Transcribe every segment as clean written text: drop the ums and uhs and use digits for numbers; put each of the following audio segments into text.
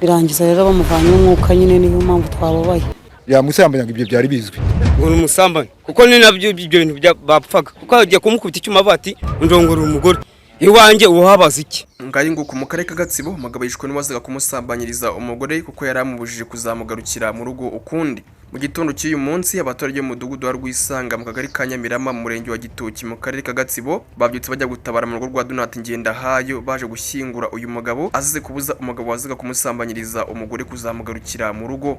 birangiza rero bamuvanye umwuka nyine niyo mpamvu twababaye. Yamusambanya ibyo byari bizwi. Uri umusambanyi kuko ni nabyo ibyo bintu bapfaga kuko agiye kumukubita icyuma bati ndongora umugore iwanjye uhabaza iki. Ngayi ngo ku mukarere ka Gatsibo umugabo yishwe n'uwazaga kumusambanyiriza umugore kuko yari amubujije kuzamugarukira mu rugo ukundi. Mu gitondo cy'uyu munsi abaturage mu mudugudu wa Rwisanga mu kagari ka Nyamirama mu murenge wa Gitoki mu karere ka Gatsibo babyutse bajya gutabara mu rugo rwa Donat Ngendahayo baje gushyingura uyu mugabo azize kubuza umugabo wazaga kumusambanyiriza umugore kuzamugarukira mu rugo.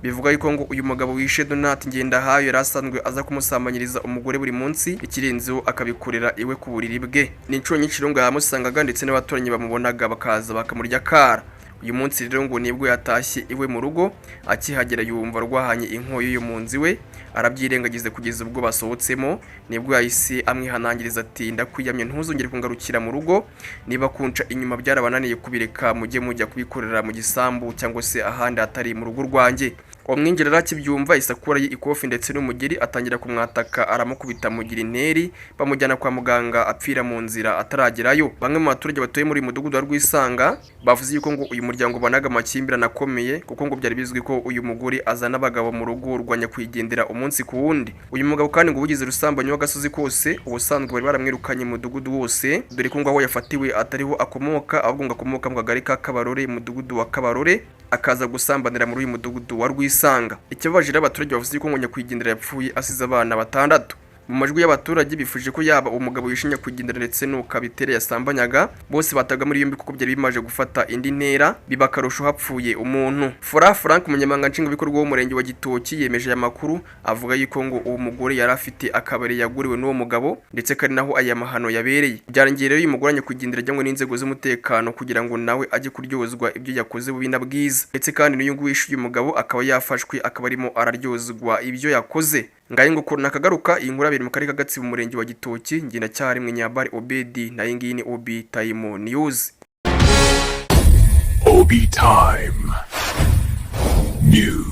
Bivuga yuko ngo uyu mugabo wishe Donat Ngendahayo yari asanzwe aza kumusambanyiriza umugore buri munsi ikirenzeho akabikorera iwe ku buriri bwe. Ni inshuro nyinshi ngo yamusangaga ndetse n'abaturanyi bamubonaga bakaza bakamurya kara. Uyu munsi rero ngo nibwo yatashye iwe mu rugo akihagera yumva rwahanye inkoyo yo mu nzi we arabyirengagize kugeza ubwo basohotsemo nibwo yahise amwihanangiriza ati ndakwiyamye ntuzongere kungarukira mu rugo niba kunca inyuma byarabananiye kubireka mujye mujya kubikorera mu gisambu cyangwa se ahandi atari mu rugo rwanjye. Umwinjira akibyumva isakura ikofi ndetse n'umugeri atangira kumwataka aramukubita mugira interi bamujyana kwa muganga apfira mu nzira ataragerayo. Bamwe mu baturage batuye muri mudugudu wa Rwisanga bavuze yuko ngo uyu muryango banaga amakimbirane akomeye kuko ngo byari bizwi ko uyu mugore azana abagabo mu rugo rwanya kwigendera umunsi ku wundi. Uyu mugabo kandi ngo ubugize rusambanyi w'agasozi kose ubusanzwe bari baramwirukanye mu mudugudu wose dore ko ngo aho yafatiwe atariho akomoka ahubwo ngo akomoka mu kagari ka Kabarore mudugudu wa Kabarore akaza gusambanira muri uyu mudugudu wa Rwisanga. Ikibabaje abaturage bavuze ko ngo nyakwigendera yapfuye asize abana 6. Mu majwi y'abaturage bifuje ko yaba umugabo yishinya kugendera ndetse n'ukabitere yasambanyaga bose bataga muri yombi kuko byari bimaje gufata indi ntera bibakarusho hapfuye umuntu. Frank umunyamanga nshingwabikorwa w'umurenge wa Gitoki yemeje aya makuru avuga yuko ngo uwo mugore yari afite akabari yaguriwe n'uwo mugabo ndetse kandi naho aya mahano yabereye. Byarangiye rero uyu mugore nyakwigendera ajyanywe n'inzego z'umutekano kugira ngo nawe ajye kuryozwa ibyo yakoze bubina bwiza ndetse kandi n'uyu nguyu wishyuye umugabo akaba yafashwe akaba arimo araryozwa ibyo yakoze. Ngaye ngo ko nakagaruka iyi nkuru abiri mu karere ka Gatsibo mu murenge wa Gitoki ngenda cyari mwe Nyabari Obedi na yingiyi ni Obi Time News. Obi Time News.